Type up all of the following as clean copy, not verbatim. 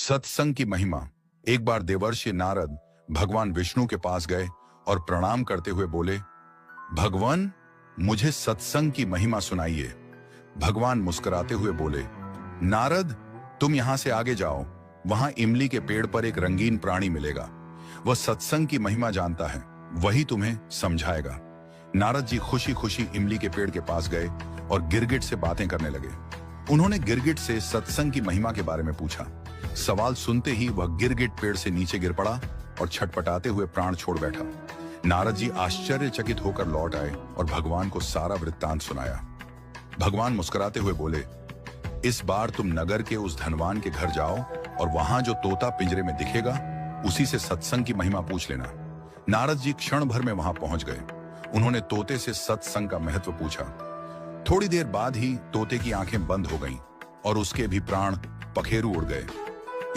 सत्संग की महिमा। एक बार देवर्षि नारद भगवान विष्णु के पास गए और प्रणाम करते हुए बोले, भगवान, मुझे सत्संग की महिमा सुनाइए। भगवान मुस्कुराते हुए बोले, नारद, तुम यहां से आगे जाओ, वहां इमली के पेड़ पर एक रंगीन प्राणी मिलेगा। वह सत्संग की महिमा जानता है, वही तुम्हें समझाएगा। नारद जी खुशी खुशी इमली के पेड़ के पास गए और गिरगिट से बातें करने लगे। उन्होंने गिरगिट से सत्संग की महिमा के बारे में पूछा। सवाल सुनते ही वह गिरगिट पेड़ से नीचे गिर पड़ा और छटपटाते हुए प्राण छोड़ बैठा। नारद जी आश्चर्यचकित होकर लौट आए और भगवान को सारा वृत्तांत सुनाया। भगवान मुस्कुराते हुए बोले, इस बार तुम नगर के उस धनवान के घर जाओ और वहां जो तोता पिंजरे में दिखेगा, उसी से सत्संग की महिमा पूछ लेना। नारद जी क्षण भर में वहां पहुंच गए। उन्होंने तोते से सत्संग का महत्व पूछा। थोड़ी देर बाद ही तोते की आंखें बंद हो गईं और उसके भी प्राण पखेरु उड़ गए।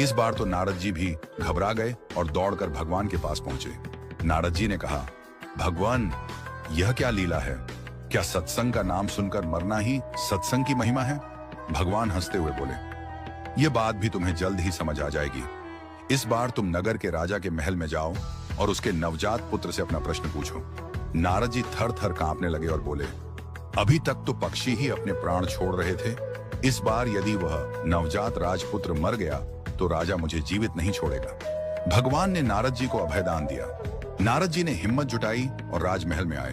इस बार तो नारद जी भी घबरा गए और दौड़कर भगवान के पास पहुंचे। नारद जी ने कहा, भगवान, यह क्या लीला है? क्या सत्संग का नाम सुनकर मरना ही सत्संग की महिमा है? भगवान हंसते हुए बोले, यह बात भी तुम्हें जल्द ही समझ आ जाएगी। इस बार तुम नगर के राजा के महल में जाओ और उसके नवजात पुत्र से अपना प्रश्न पूछो। नारद जी थर थर कांपने लगे और बोले, अभी तक तो पक्षी ही अपने प्राण छोड़ रहे थे। इस बार यदि वह नवजात राजपुत्र मर गया तो राजा मुझे जीवित नहीं छोड़ेगा। भगवान ने नारद जी को अभयदान दिया। नारद जी ने हिम्मत जुटाई और राजमहल में आए।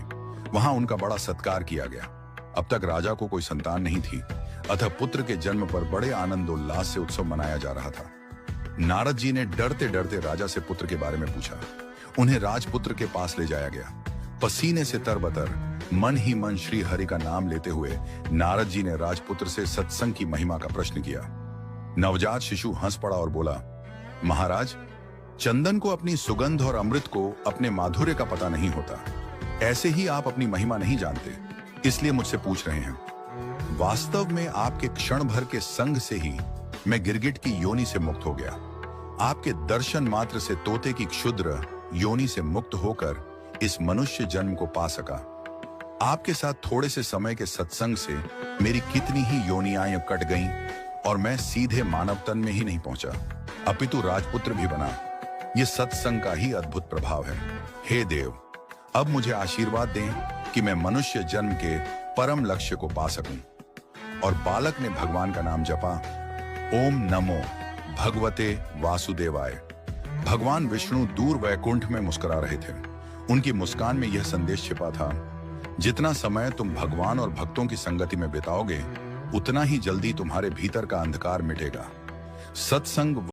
वहां उनका बड़ा सत्कार किया गया। अब तक राजा को कोई संतान नहीं थी, अतः पुत्र के जन्म पर बड़े आनंद उल्लास से उत्सव मनाया जा रहा था। नारद जी ने डरते डरते राजा से पुत्र के बारे में पूछा। उन्हें राजपुत्र के पास ले जाया गया। पसीने से तरबतर, मन ही मन श्री हरि का नाम लेते हुए नारद जी ने राजपुत्र से सत्संग की महिमा का प्रश्न किया। नवजात शिशु हंस पड़ा और बोला, महाराज, चंदन को अपनी सुगंध और अमृत को अपने माधुर्य का पता नहीं होता। ऐसे ही आप अपनी महिमा नहीं जानते, इसलिए मुझसे पूछ रहे हैं। वास्तव में आपके क्षण भर के संग से ही मैं गिरगिट की योनि से मुक्त हो गया। आपके दर्शन मात्र से तोते की क्षुद्र योनि से मुक्त होकर इस मनुष्य जन्म को पा सका। आपके साथ थोड़े से समय के सत्संग से मेरी कितनी ही योनियां कट गईं और मैं सीधे मानव तन में ही नहीं पहुंचा, अपितु राजपुत्र भी बना। यह सत्संग का ही अद्भुत प्रभाव है। हे देव, अब मुझे आशीर्वाद दें कि मैं मनुष्य जन्म के परम लक्ष्य को पा सकूं। और बालक ने भगवान का नाम जपा, ओम नमो भगवते वासुदेवाय। भगवान विष्णु दूर वैकुंठ में मुस्कुरा रहे थे। उनकी मुस्कान में यह संदेश छिपा था, जितना समय तुम भगवान और भक्तों की संगति में बिताओगे, उतना ही जल्दी तुम्हारे भीतर का अंधकार मिटेगा। सत्संग